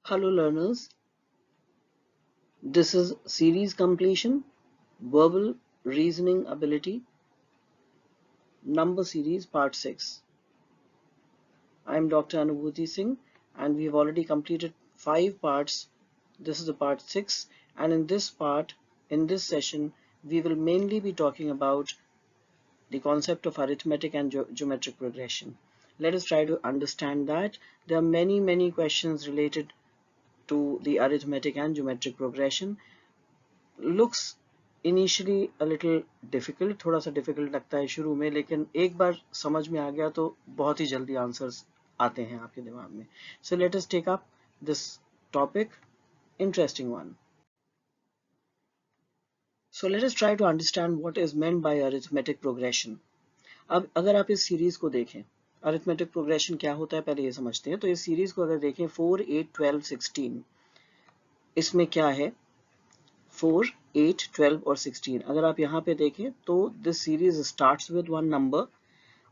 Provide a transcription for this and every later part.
Hello learners, this is series completion, verbal reasoning ability, number series part 6. I am Dr. Anubhuti Singh and we have already completed 5 parts. This is the part 6 and in this session, we will mainly be talking about the concept of arithmetic and geometric progression. Let us try to understand that. There are many questions related to the arithmetic and geometric progression. Looks initially a little difficult, थोड़ा सा difficult लगता है शुरू में, लेकिन एक बार समझ में आ गया तो बहुत ही जल्दी आंसर्स आते हैं आपके दिमाग में. So let us take up this topic, interesting one. So let us try to understand what is meant by arithmetic progression. अब अगर आप इस सीरीज को देखें, अरिथमेटिक प्रोग्रेशन क्या होता है पहले ये समझते हैं. तो इस सीरीज को अगर देखें 4, 8, 12, 16, इसमें क्या है 4, 8, 12 और 16. अगर आप यहाँ पे देखें तो this series starts with one number,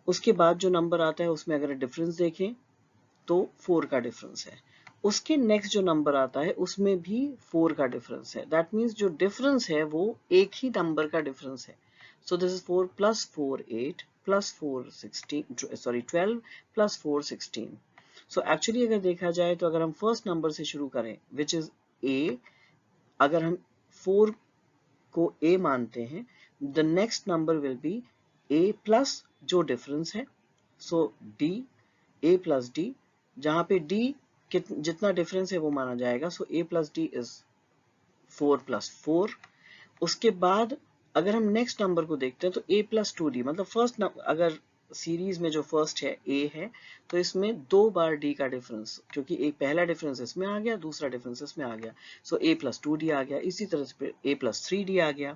उसके बाद जो नंबर आता है उसमें अगर डिफरेंस देखें तो 4 का डिफरेंस है. उसके नेक्स्ट जो नंबर आता है उसमें भी 4 का डिफरेंस है. दैट मीन्स जो डिफरेंस है वो एक ही नंबर का डिफरेंस है. So this is 4 plus 4 8 plus 4 16 sorry 12 plus 4 16. So actually अगर देखा जाए तो अगर हम फर्स्ट नंबर से शुरू करें विच इज ए, अगर हम 4 को a मानते हैं, the next number will be a plus जो डिफरेंस है, सो d, a प्लस d, जहां पे d जितना डिफरेंस है वो माना जाएगा. सो a plus d is 4 plus 4. उसके बाद अगर हम नेक्स्ट नंबर को देखते हैं तो a प्लस 2d, मतलब फर्स्ट अगर सीरीज में जो फर्स्ट है a है तो इसमें 2 बार d का डिफरेंस, क्योंकि एक पहला डिफरेंस इसमें आ गया, दूसरा डिफरेंस इसमें आ गया. सो a प्लस 2d आ गया, इसी तरह से a प्लस 3d आ गया.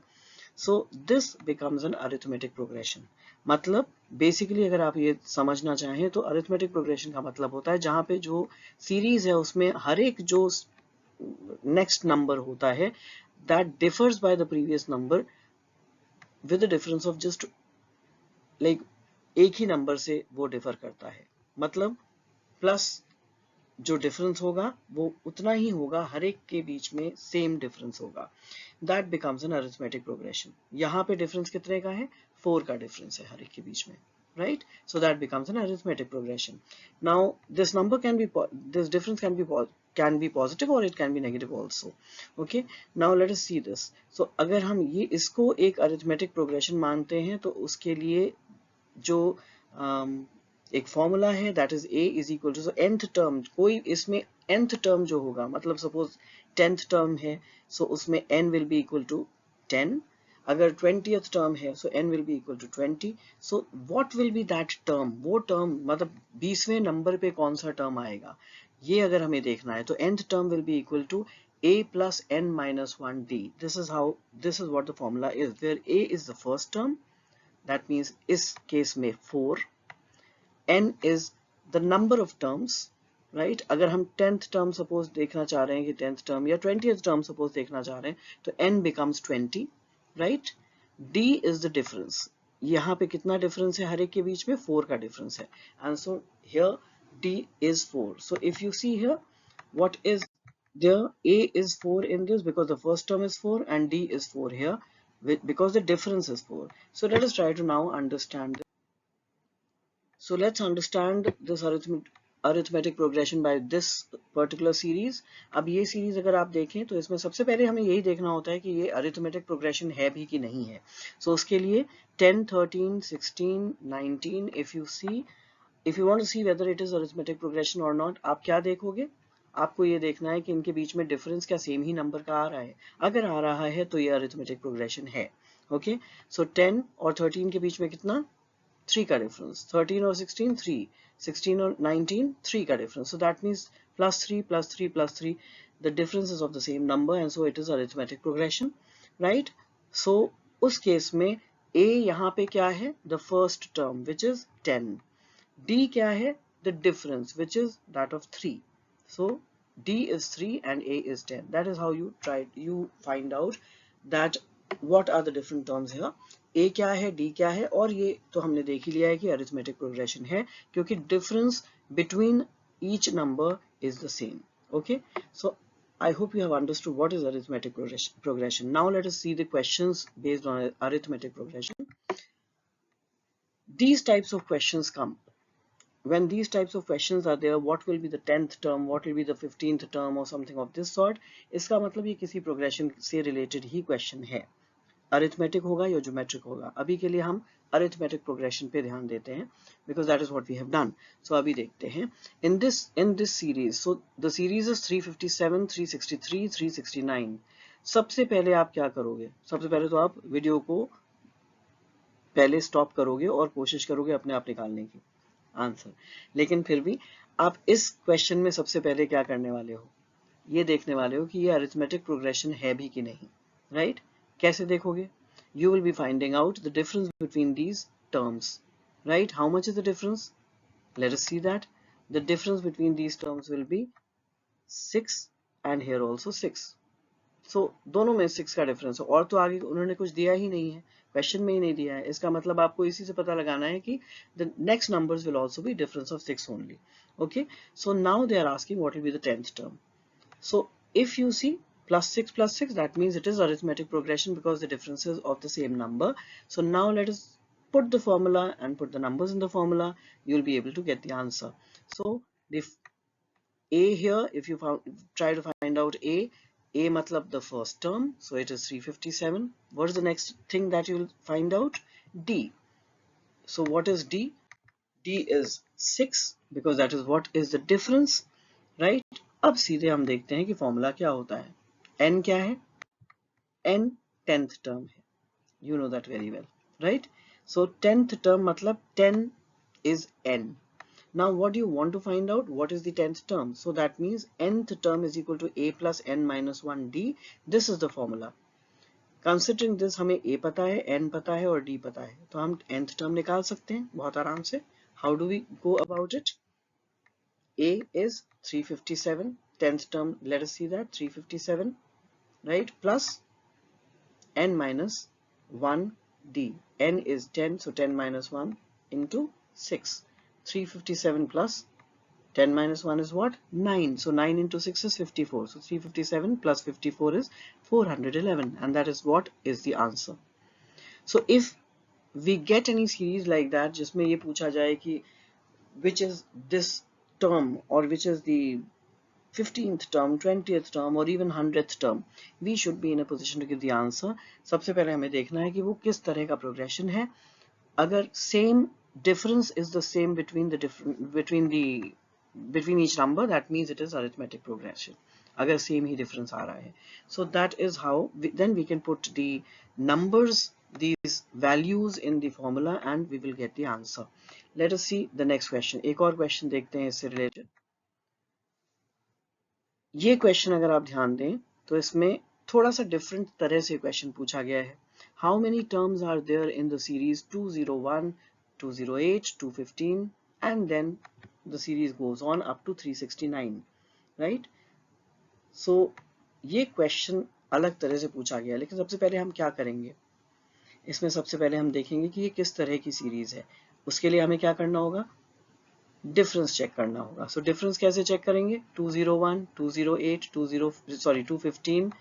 So this becomes N arithmetic progression. मतलब बेसिकली अगर आप ये समझना चाहें तो अरिथमेटिक प्रोग्रेशन का मतलब होता है जहां पे जो सीरीज है उसमें हर एक जो नेक्स्ट नंबर होता है that differs by the previous number with the difference of just like एक ही नंबर से वो डिफर करता है. मतलब प्लस जो डिफरेंस होगा वो उतना ही होगा, हर एक के बीच में सेम डिफरेंस होगा. That becomes N arithmetic progression. यहाँ पे डिफरेंस कितने का है, 4 का डिफरेंस है हर एक के बीच में, right? So that becomes an arithmetic progression. Now this number can be this difference can be positive or it can be negative also. Okay, now let us see this. So अगर हम ये इसको एक arithmetic progression मानते हैं तो उसके लिए जो एक फॉर्मूला है that is a is equal to nth term, कोई इसमें nth टर्म जो होगा, मतलब सपोज 10th टर्म है सो उसमें n will be equal to 10. अगर 20th टर्म है so n will be equal to 20. So what will be that term, वो टर्म मतलब 20वें नंबर पे कौन सा टर्म आएगा ये अगर हमें देखना है तो nth term will be equal to a plus n minus 1d. This is what the formula is, where a is the first term, that means इस केस में 4, n is the number of terms, right? अगर हम 10th term suppose देखना चाह रहे हैं कि 10th term या 20th term suppose देखना चाह रहे हैं तो n becomes 20, right? d is the difference. यहाँ पे कितना डिफरेंस है हर एक के बीच में, 4 का डिफरेंस है. and so here d is 4. so if you see here what is there, a is 4 in this because the first term is 4 and d is 4 here because the difference is 4. So let us try to now understand this. So let's understand this arithmetic progression by this particular series. अब ये series अगर आप देखें तो इसमें सबसे पहले हमें यही देखना होता है कि ये arithmetic progression है भी कि नहीं है. So उसके लिए 10, 13, 16, 19, if you want to see whether it is arithmetic progression or not, आप क्या देखोगे, आपको ये देखना है कि इनके बीच में डिफरेंस क्या सेम ही नंबर का आ रहा है. अगर आ रहा है तो ये अरिथमेटिक प्रोग्रेशन है. ओके, सो 10 और 13 के बीच में कितना, 3 का डिफरेंस. 13 और 16 3, 16 और 19 3 का difference. So that means plus 3 plus 3 plus 3, the difference is of the same number and so it is arithmetic progression, right? So उस केस में a यहाँ पे क्या है, the first term which is 10. d क्या है, the difference which is that of 3. So d is 3 and a is 10. That is how you find out that what are the different terms here. a क्या है, d क्या है, और ये तो हमने देख ही लिया है कि arithmetic progression है क्योंकि difference between each number is the same. Okay, so I hope you have understood what is arithmetic progression. Now let us see the questions based on arithmetic progression. These types of questions come. When these types of questions are there, what will be the 10th term, what will be the 15th term or something of this sort, इसका मतलब ये किसी progression से related ही question है. Arithmetic होगा या geometric होगा. अभी के लिए हम अरिथमेटिक प्रोग्रेशन पे ध्यान देते हैं because that is what we have done. So अभी देखते हैं in this series. So the series is 357, 363, 369. सबसे पहले आप क्या करोगे? सबसे पहले तो आप वीडियो को पहले स्टॉप करोगे और कोशिश करोगे अपने आप निकालने की आंसर. लेकिन फिर भी आप इस क्वेश्चन में सबसे पहले क्या करने वाले हो, ये देखने वाले हो कि ये अरिथमेटिक प्रोग्रेशन है भी कि नहीं. राइट? कैसे देखोगे? You will be finding out the difference between these terms. Right? How much is the difference? Let us see that. The difference between these terms will be 6 and here also 6. So दोनों में 6 का difference है और तो आगे उन्होंने कुछ दिया ही नहीं है, क्वेश्चन में ही नहीं दिया है. इसका मतलब आपको इसी से पता लगाना है कि the next numbers will also be difference of 6 only. Okay, so now they are asking what will be the 10th term. So if you see plus 6, that means it is arithmetic progression because the difference is of the same number. So now let us put the formula and put the numbers in the formula. You will be able to get the answer. So the a here, if you try to find out a matlab the first term, so it is 357. What is the next thing that you will find out? D. So what is D? D is 6 because that is what is the difference, right? अब सीधे हम देखते हैं कि formula क्या होता है. n क्या है? n 10th term है. You know that very well, right? So 10th term matlab 10 is n. Now what do you want to find out? What is the 10th term? So that means nth term is equal to a plus n minus 1 d. This is the formula. Considering this हमें a पता है, n पता है और d पता है, तो हम nth term निकाल सकते हैं बहुत आराम से. How do we go about it? A is 357. 10th term, let us see that, 357, right? Plus n minus 1d. n is 10, so 10 minus 1 into 6. 357 plus 10 minus 1 is what? 9. So 9 into 6 is 54. So 357 plus 54 is 411, and that is what is the answer. So if we get any series like that जिसमें ये पूछा जाए कि which is this term or which is the 15th term, 20th term or even 100th term, we should be in a position to give the answer. सबसे पहले हमें देखना है कि वो किस तरह का progression है. अगर same difference is the same between each number, that means it is arithmetic progression. अगर same ही difference आ रहा है, so that is how then we can put the numbers, these values in the formula and we will get the answer. Let us see the next question. एक और question देखते हैं इससे related. ये question अगर आप ध्यान दें तो इसमें थोड़ा सा डिफरेंट तरह से क्वेश्चन पूछा गया है. How many terms are there in the series 201, 208, 215 and then the series goes on up to 369, right? So ये क्वेश्चन अलग तरह से पूछा गया है, लेकिन सबसे पहले हम क्या करेंगे इसमें, सबसे पहले हम देखेंगे कि ये किस तरह की सीरीज है. उसके लिए हमें क्या करना होगा? डिफरेंस चेक करना होगा. सो डिफरेंस कैसे चेक करेंगे? 201, 208, 215.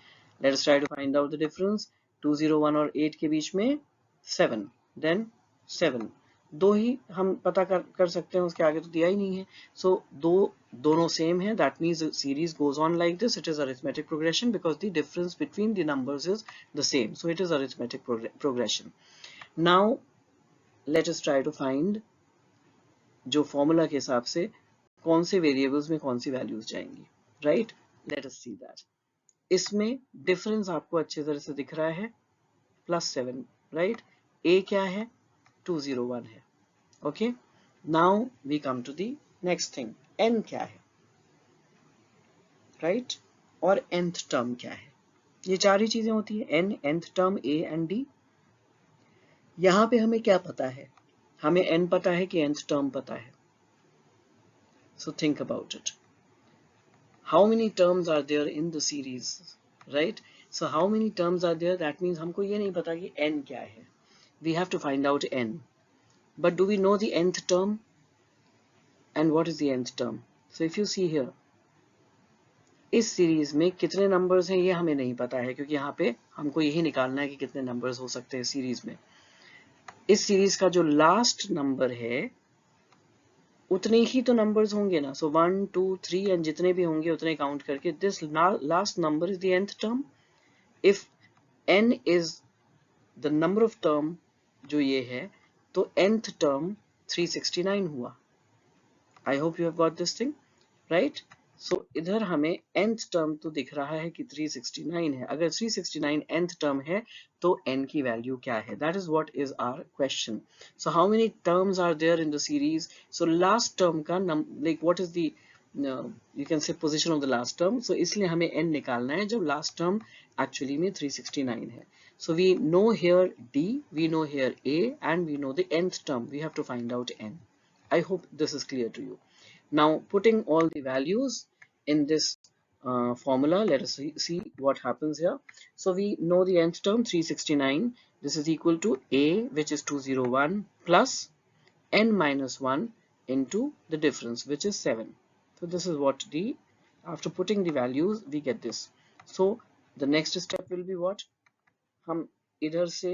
Let us try to find out the difference. 201 और 8 के बीच में 7, देन 7. दो ही हम पता कर सकते हैं, उसके आगे तो दिया ही नहीं है. सो दोनों सेम है, that means series goes on like this. It is arithmetic progression because the difference between the numbers is the same, so it is arithmetic progression. Now let us try to find जो formula के हिसाब से कौन से variables में कौन सी values जाएंगी, right? Let us see that. इसमें डिफरेंस आपको अच्छे तरह से दिख रहा है, +7, राइट? ए क्या है? 201 है. Okay, now we come to the next thing. N क्या है, राइट? और nth टर्म क्या है? ये चार ही चीजें होती है, n, nth term, a and d. यहां पे हमें क्या पता है? हमें n पता है कि nth टर्म पता है. So think about it. How many terms are there in the series, right? So how many terms are there? That means हमको ये नहीं पता कि n क्या है. We have to find out n. But do we know the nth term? And what is the nth term? So if you see here, इस series में कितने नंबर्स हैं ये हमें नहीं पता है, क्योंकि यहाँ पे हमको यही निकालना है कि कितने नंबर्स हो सकते हैं सीरीज में। इस सीरीज का जो लास्ट नंबर है उतने ही तो नंबर्स होंगे ना, सो 1 2 3 एंड जितने भी होंगे उतने काउंट करके this last number is the nth term. If n is the number of term जो ये है, तो nth टर्म 369 हुआ। I hope you have got this thing, right. So इधर हमें nth टर्म तो दिख रहा है कि 369 है। अगर 369 nth टर्म है तो n की वैल्यू क्या है, that is what is our question. So how many terms are there in the series, so last term का like what is the you can say position of the last term, so इसलिए हमें n निकालना है जब last term actually में 369 है। So we know here D, we know here A, and we know the nth term, we have to find out n. I hope this is clear to you. Now putting all the values in this formula, let us see what happens here. So we know the nth term 369, this is equal to A, which is 201, plus n minus 1 into the difference, which is 7. So this is what the, after putting the values we get this. So the next step will be what, हम इधर से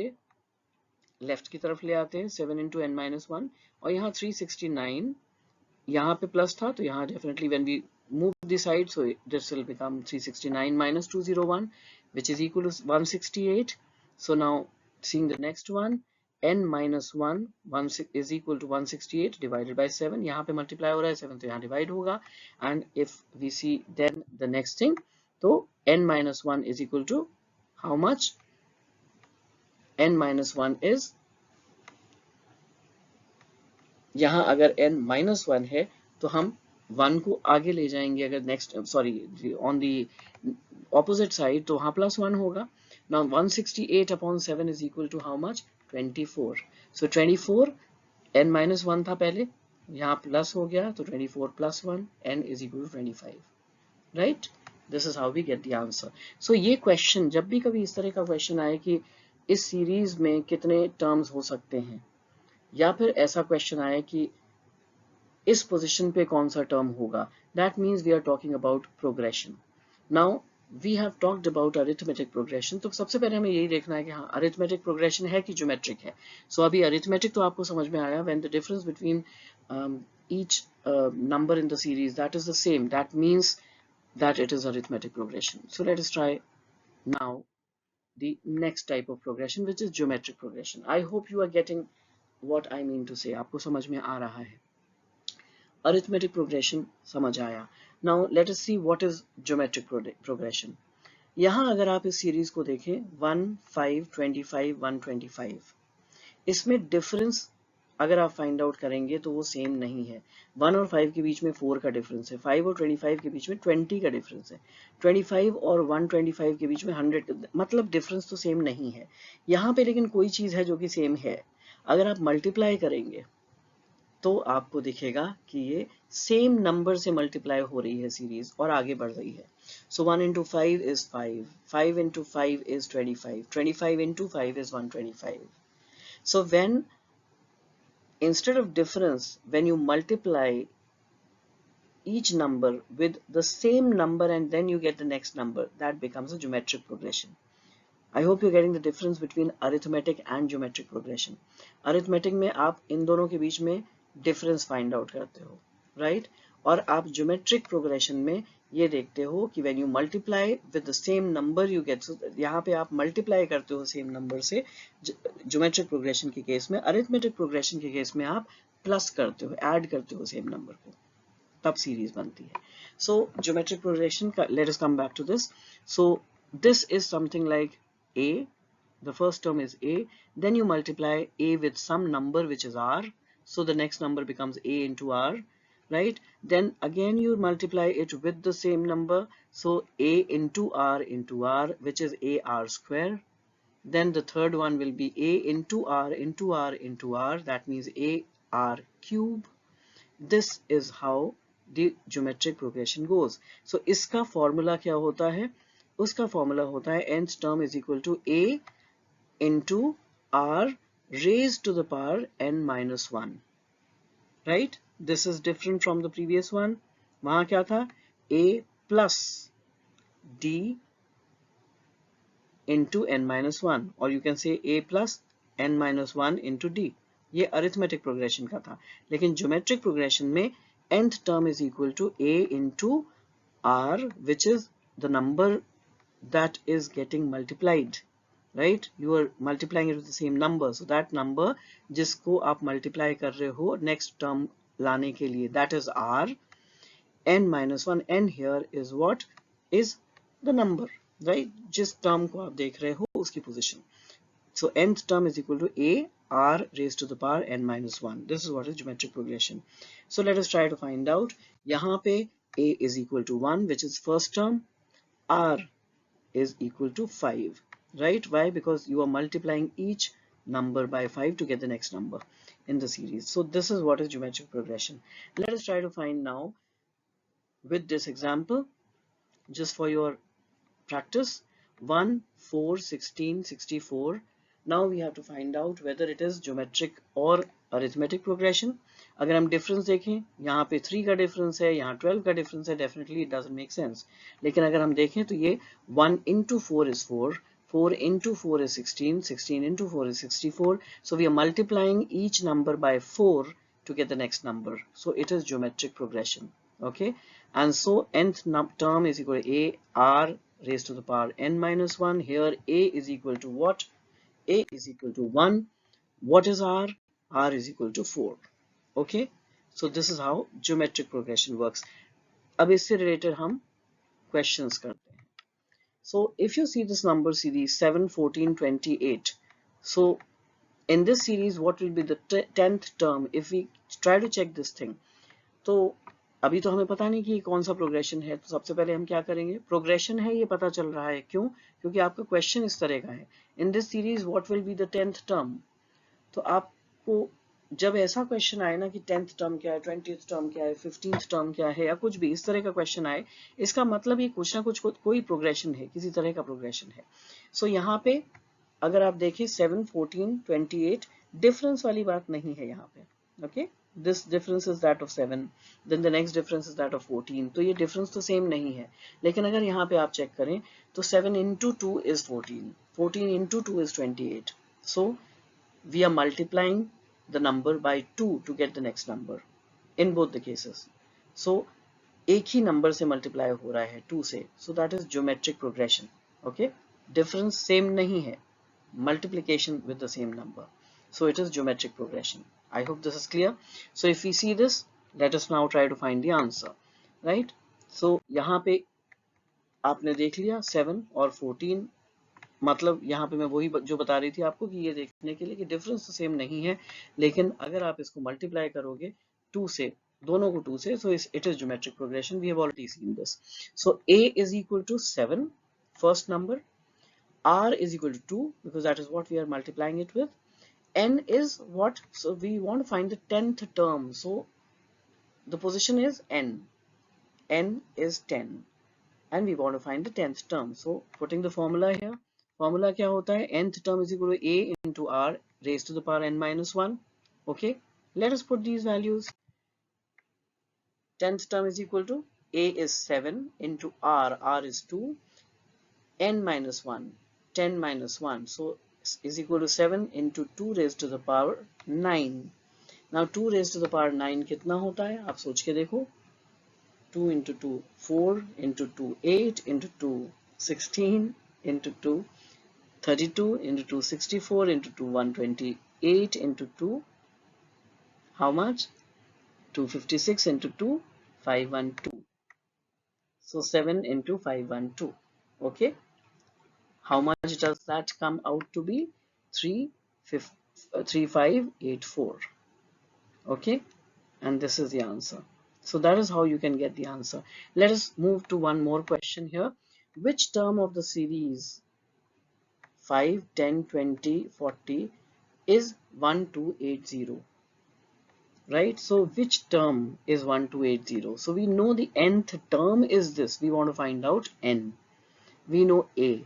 left की तरफ ले आते हैं 7 into n minus 1, और यहाँ 369 यहाँ पे प्लस था तो यहाँ definitely when we move the side, so this will become 369 minus 201, which is equal to 168. So now seeing the next one, n minus 1 is equal to 168 divided by 7, यहाँ पे multiply हो रहा है 7 तो यहाँ डिवाइड होगा, and if we see then the next thing, तो n minus 1 is equal to how much, n minus 1 is, यहाँ अगर n minus 1 है तो हम 1 को आगे ले जाएंगे, अगर next sorry on the opposite side तो वहाँ प्लस 1 होगा। Now 168 upon 7 is equal to how much, 24। So 24 n minus 1 था पहले, यहाँ प्लस हो गया तो 24 plus 1, n is equal to 25, राइट। This is how we get the answer. So ये क्वेश्चन जब भी कभी इस तरह का क्वेश्चन आए कि इस सीरीज में कितने टर्म्स हो सकते हैं, या फिर ऐसा क्वेश्चन आए कि इस पोजीशन पे कौन सा टर्म होगा, that means we are talking about progression. Now we have talked about arithmetic progression, तो सबसे पहले हमें यही देखना है कि हाँ अरिथमेटिक प्रोग्रेशन है कि ज्योमेट्रिक है। सो अभी अरिथमेटिक तो आपको समझ में आया, when the difference between each number in the series that is the same, that means that it is arithmetic progression. So let us try now the next type of progression, which is geometric progression. I hope you are getting what I mean to say, आपको समझ में आ रहा है। Arithmetic progression समझ आया। Now let us see what is geometric progression. यहाँ अगर आप इस सीरीज को देखें 1 5 25 125, इसमें डिफरेंस अगर आप फाइंड आउट करेंगे तो वो सेम नहीं है। 1 और 5 के बीच में 4 का डिफरेंस है, 5 और 25 के बीच में 20 का डिफरेंस है, 25 और 125 के बीच में 100, मतलब डिफरेंस तो सेम नहीं है यहाँ पे। लेकिन कोई चीज है जो कि सेम है, अगर आप मल्टीप्लाई करेंगे तो आपको दिखेगा कि ये सेम नंबर से मल्टीप्लाई हो रही है सीरीज और आगे बढ़ रही है। सो 1 into 5 is 5, 5 into 5 is 25, 25 into 5 is 125. So when instead of difference, when you multiply each number with the same number and then you get the next number, that becomes a geometric progression. I hope you're getting the difference between arithmetic and geometric progression. Arithmetic में आप इन दोनों के बीच में difference find out करते हो, right, और आप geometric progression में ये देखते हो कि when you multiply with the same number you get, यहाँ पे आप मल्टीप्लाई करते हो सेम नंबर से ज्योमेट्रिक प्रोग्रेशन के केस में। अरिथमेटिक प्रोग्रेशन के केस में आप प्लस करते हो, ऐड करते हो सेम नंबर को, तब सीरीज बनती है। सो ज्योमेट्रिक प्रोग्रेशन का, let us come back to this. So this is something like a, the first term is a, then you multiply a with some number which is r, so the next number becomes a into r, right, then again you multiply it with the same number, so a into r which is a r square, then the third one will be a into r into r into r, that means a r cube. This is how the geometric progression goes. So इसका formula क्या होता है, उसका formula होता है nth term is equal to a into r raised to the power n minus 1, right? This is different from the previous one. वहां क्या था, a plus d into n minus 1, or you can say a plus n minus 1 into d. ये arithmetic progression का था, लेकिन geometric progression में nth term is equal to a into r, which is the number that is getting multiplied, right? You are multiplying it with the same number, so that number जिसको आप multiply कर रहे हो next term लाने के लिए, that is r. n minus 1, n here is what is the number, right? जिस term को आप देख रहे हो उसकी position. So nth term is equal to a r raised to the power n minus 1. This is what is geometric progression. So let us try to find out. यहाँ पे a is equal to 1, which is first term. R is equal to 5, right? Why? Because you are multiplying each number by 5 to get the next number in the series. So this is what is geometric progression. Let us try to find now with this example, just for your practice. 1, 4, 16, 64. Now we have to find out whether it is geometric or arithmetic progression. अगर हम difference देखें, यहाँ पे 3 का difference है, यहाँ 12 का difference है, definitely it doesn't make sense. लेकिन अगर हम देखें तो ये 1 into 4 is 4, 4 into 4 is 16, 16 into 4 is 64. So we are multiplying each number by 4 to get the next number. So it is geometric progression. Okay, and so nth term is equal to a r raised to the power n minus 1. Here a is equal to what? A is equal to 1. What is r? R is equal to 4. Okay, so this is how geometric progression works. अब इससे related हम questions करते हैं. So if you see this number series 7, 14, 28. So in this series, what will be the 10th term? If we try to check this thing, तो अभी तो हमें पता नहीं कि कौन सा प्रोग्रेशन है, तो सबसे पहले हम क्या करेंगे? प्रोग्रेशन है ये पता चल रहा है, क्यों? क्योंकि आपका क्वेश्चन इस तरह का है, in this series what will be the 10th term. तो आपको जब ऐसा क्वेश्चन आए ना कि 10th टर्म क्या है, 20th टर्म क्या है, 15th टर्म क्या है, या कुछ भी इस तरह का क्वेश्चन आए, इसका मतलब ये कुछ ना कुछ कोई प्रोग्रेशन है, किसी तरह का प्रोग्रेशन है. सो यहाँ पे अगर आप देखें 7, 14, 28, डिफरेंस वाली बात नहीं है यहाँ पे. Okay, this difference is that of 7, then the next difference is that of 14. तो ये difference तो same नहीं है, लेकिन अगर यहाँ पे आप चेक करें तो 7 into 2 is 14, 14 into 2 is 28. So we are multiplying the number by 2 to get the next number in both the cases. So एक ही number से multiply हो रहा है 2 से, so that is geometric progression. Okay, difference same नहीं है, multiplication with the same number. So it is geometric progression. I hope this is clear. So if we see this, let us now try to find the answer, right? So यहाँ पे आपने देख लिया 7 और 14, मतलब यहाँ पे मैं वही जो बता रही थी आपको कि ये देखने के लिए कि डिफरेंस तो सेम नहीं है, लेकिन अगर आप इसको मल्टीप्लाई करोगे 2 से, दोनों को 2 से, so it is geometric progression. We have already seen this. So a is equal to 7, first number. R is equal to 2 because that is what we are multiplying it with. N is what? So we want to find the 10th term. So the position is n. N is 10. And we want to find the 10th term. So putting the formula here. Formula क्या होता है? Nth term is equal to a into r raised to the power n minus 1. Okay. Let us put these values. 10th term is equal to a is 7 into r. R is 2. N minus 1. 10 minus 1. So is equal to 7 into 2 raised to the power 9. Now 2 raised to the power 9 कितना होता है? आप सोच के देखो. 2 into 2 4 into 2 8 into 2 16 into 2 32 into 2 64 into 2 128 into 2 how much? 256 into 2 512. So 7 into 512. Okay. How much does that come out to be? 3584. Okay, and this is the answer. So that is how you can get the answer. Let us move to one more question here. Which term of the series 5, 10, 20, 40 is 1280? Right, so which term is 1280? So we know the nth term is this. We want to find out n. We know a.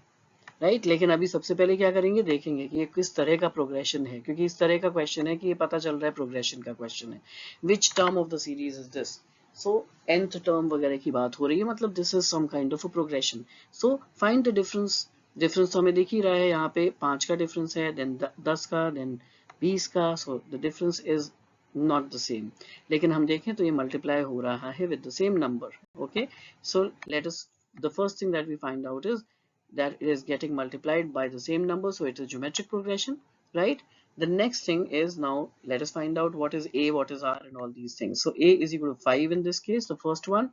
Right, लेकिन अभी सबसे पहले क्या करेंगे, देखेंगे कि ये किस तरह का प्रोग्रेशन है, क्योंकि इस तरह का क्वेश्चन है कि ये पता चल रहा है प्रोग्रेशन का क्वेश्चन है. Which term of the series is this? So nth term वगैरह की बात हो रही है, मतलब this is some kind of a progression. So find the difference. Difference तो हमें दिख ही रहा है, यहाँ पे 5 का डिफरेंस है, देन 10 का, देन 20 का. So the difference is not the same. लेकिन हम देखें तो ये मल्टीप्लाई हो रहा है with the same number. Okay, so let us, the first thing that we find out is that it is getting multiplied by the same number, so it is geometric progression, right? The next thing is, now let us find out what is a, what is r, and all these things. So a is equal to 5 in this case, the first one.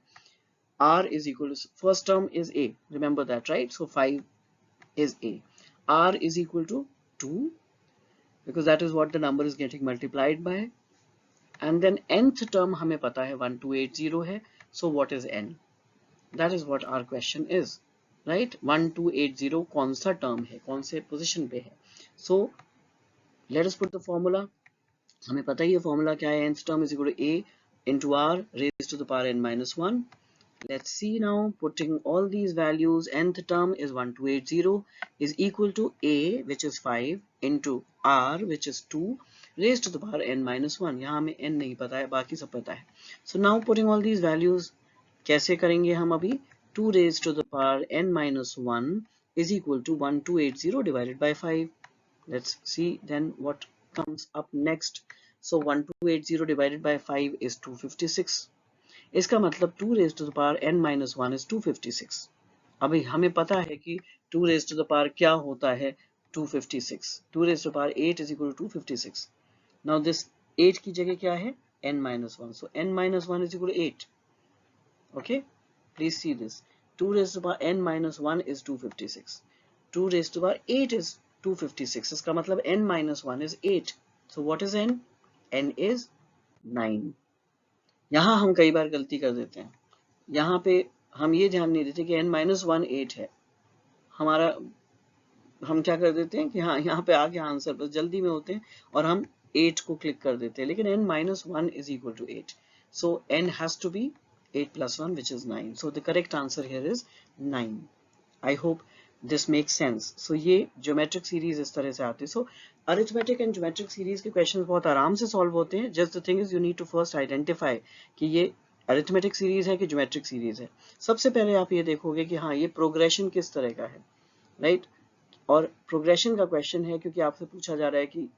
R is equal to, first term is a, remember that, right? So 5 is a. R is equal to 2, because that is what the number is getting multiplied by. And then nth term हमें पता है 1280 है. So what is n? That is what our question is, right? 1280 कौन सा term है, कौन से position पे है. So let us put the formula. हमें पता ही है फॉर्मूला क्या है. nth term is equal to a into r raised to the power n minus 1. Let's see now, putting all these values, nth term is 1280 is equal to a, which is 5, into r, which is 2, raised to the power n minus 1. यहाँ हमें n नहीं पता है, बाकी सब पता है. So now putting all these values, कैसे करेंगे हम अभी. 2 raised to the power n minus 1 is equal to 1280 divided by 5. Let's see then what comes up next. So 1280 divided by 5 is 256. इसका मतलब 2 raised to the power n minus 1 is 256. अभी हमें पता है कि 2 raised to the power क्या होता है, 256. 2 raised to the power 8 is equal to 256. Now this 8 की जगह क्या है, n minus 1. So n minus 1 is equal to 8. Okay, please see this. 2 raised to the power n minus 1 is 256. 2 raised to the power 8 is 256. इसका मतलब n minus 1 is 8. So what is n? n is 9. यहाँ हम कई बार गलती कर देते हैं. यहाँ पे हम ये ध्यान नहीं देते कि n minus 1 8 है. हमारा, हम क्या कर देते हैं कि हाँ यहाँ पे आ गया आंसर, बस जल्दी में होते हैं और हम 8 को क्लिक कर देते हैं, लेकिन n minus 1 is equal to 8. So n has to be 8 plus 1, which is 9. So the correct answer here is 9. I hope this makes sense. So ये geometric series इस तरह से आती है. So arithmetic and geometric series के questions बहुत आराम से solve होते हैं. Just the thing is you need to first identify कि ये arithmetic series है कि geometric series है. सबसे पहले आप ये देखोगे कि हाँ ये progression किस तरह का है, right? और प्रोग्रेशन का क्वेश्चन है क्योंकि आपसे पूछा जा रहा है कि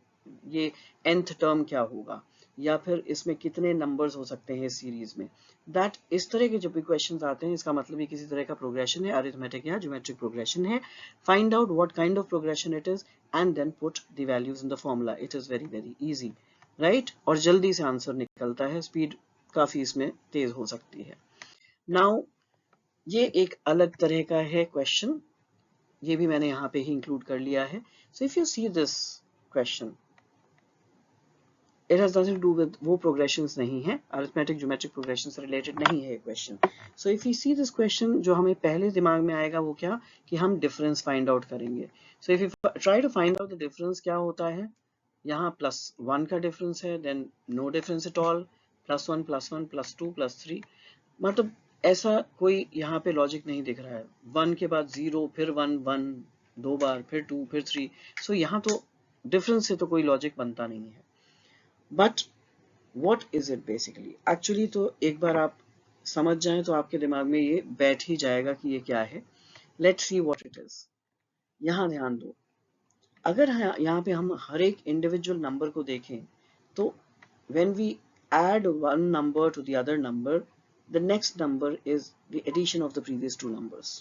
ये nth टर्म क्या होगा, या फिर इसमें कितने नंबर्स हो सकते हैं इस सीरीज में. दैट इस तरह के जब भी क्वेश्चंस आते हैं, इसका मतलब ये किसी तरह का प्रोग्रेशन है, अरिथमेटिक या ज्योमेट्रिक प्रोग्रेशन है. Find out what kind of progression it is and then put the values in the formula. It is very very easy, right? और जल्दी से आंसर निकलता है, स्पीड काफी इसमें तेज हो सकती है. नाउ ये एक अलग तरह का है क्वेश्चन, ये भी मैंने यहाँ पे ही इंक्लूड कर लिया है. So if you see this question, it has nothing to do with वो प्रोग्रेशंस नहीं है, अरिथमेटिक ज्योमेट्रिक प्रोग्रेशन से रिलेटेड नहीं है ये question. So if you see this question, जो हमें पहले दिमाग में आएगा वो क्या, कि हम डिफरेंस फाइंड आउट करेंगे. So if you try to find out the difference, क्या होता है, यहाँ +1 का डिफरेंस है, then no difference at all, +1 +1 +2 +3. मतलब ऐसा कोई यहाँ पे लॉजिक नहीं दिख रहा है. 1 के बाद 0, फिर 1 1 दो बार, फिर 2, फिर 3. सो यहाँ तो डिफरेंस से तो कोई लॉजिक बनता नहीं है. But what is it basically, actually तो एक बार आप समझ जाएं तो आपके दिमाग में ये बैठ ही जाएगा कि ये क्या है. Let's see what it is. यहाँ ध्यान दो, अगर यहाँ पे हम हर एक इंडिविजुअल नंबर को देखें तो when we add one number to the other number, the next number is the addition of the previous two numbers,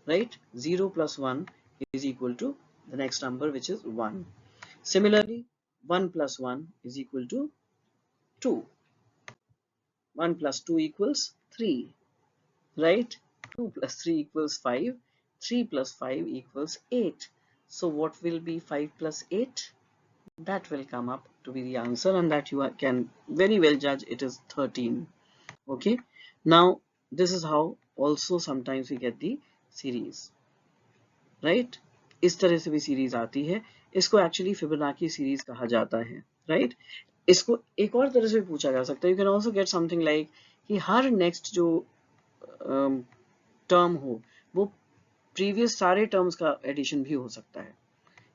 right? 0 plus 1 is equal to the next number, which is 1. Similarly, 1 plus 1 is equal to 2. 1 plus 2 equals 3, right? 2 plus 3 equals 5. 3 plus 5 equals 8. So what will be 5 plus 8? That will come up to be the answer, and that you can very well judge it is 13. Okay, now this is how also sometimes we get the series, right? इस तरह से भी series आती है. इसको actually Fibonacci series कहा जाता है, राइट? इसको एक और तरह से भी पूछा जा सकता है. You can also get something like कि हर नेक्स्ट जो टर्म हो वो प्रीवियस सारे टर्म्स का एडिशन भी हो सकता है.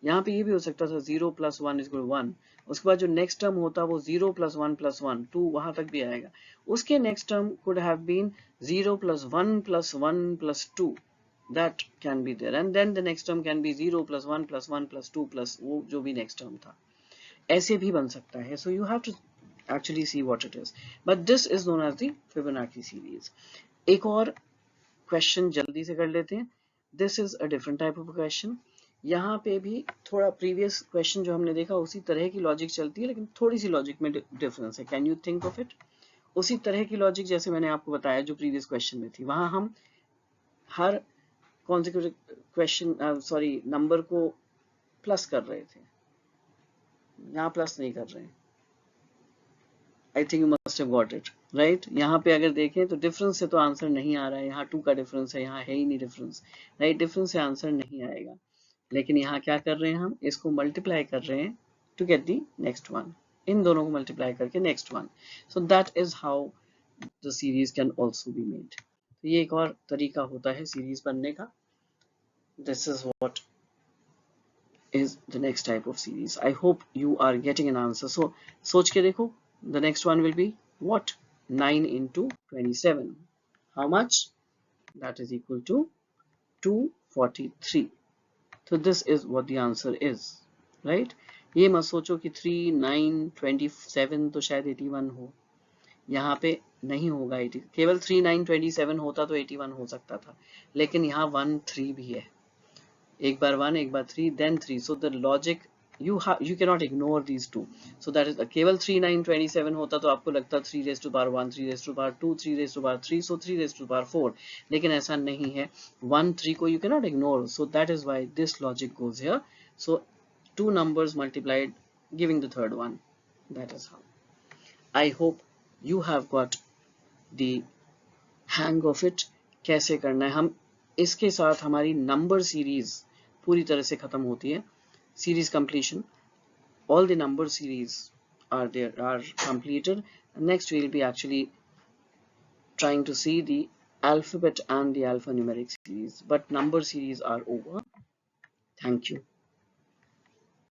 यहाँ पे ये भी हो सकता था 0 + 1 = 1, उसके बाद जो नेक्स्ट टर्म होता वो 0 + 1 + 1 2 वहां तक भी आएगा, उसके next term could have been 0 + 1 + 1 + 2, that can be there, and then the next term can be 0 + 1 + 1 + 2 plus वो जो भी next term था, ऐसे भी बन सकता है. So you have to actually see what it is, but this is known as the Fibonacci series. एक और क्वेश्चन जल्दी से कर लेते हैं. This is a different type of question. यहाँ पे भी थोड़ा प्रीवियस क्वेश्चन जो हमने देखा उसी तरह की लॉजिक चलती है, लेकिन थोड़ी सी लॉजिक में डिफरेंस है. Can you think of it? उसी तरह की लॉजिक जैसे मैंने आपको बताया जो प्रीवियस क्वेश्चन में थी, वहां हम हर कॉन्सेक्यूटिव क्वेश्चन नंबर को प्लस कर रहे थे, यहाँ प्लस नहीं कर रहे हैं. I think you must have got it right. यहाँ पे अगर देखें तो डिफरेंस से तो आंसर नहीं आ रहा है, यहाँ 2 का डिफरेंस है, यहाँ है ही नहीं डिफरेंस, राइट. डिफरेंस से आंसर नहीं आएगा, लेकिन यहाँ क्या कर रहे हैं, हम इसको मल्टीप्लाई कर रहे हैं to get the next one. इन दोनों को मल्टीप्लाई करके next one. So that is how the series can also be made. तो ये एक और तरीका होता है सीरीज बनने का. This is what is the next type of series. I hope you are getting an answer. So सोच के देखो. The next one will be what? 9 into 27. How much? That is equal to 243. So this is what the answer is, right? ये मत सोचो कि 3, 9, 27 तो शायद 81 हो. यहाँ पे नहीं होगा 80. केवल 3, 9, 27 होता तो 81 हो सकता था, लेकिन यहाँ 1, 3 भी है. एक बार 1, एक बार 3, then 3. So the logic you cannot ignore these two. So that is केवल 3, 9, 27 होता तो आपको लगता 3 raised to power 1, 3 raised to power 2, 3 raised to power 3, so 3 raised to power 4. लेकिन ऐसा नहीं है. 1, 3 को you cannot ignore. So that is why this logic goes here. So 2 numbers multiplied giving the third one. That is how. I hope you have got the hang of it. कैसे करना है. हम इसके साथ हमारी नंबर सीरीज पूरी तरह से खत्म होती है. Series completion, all the number series are completed. Next we will be actually trying to see the alphabet and the alphanumeric series, but number series are over. Thank you.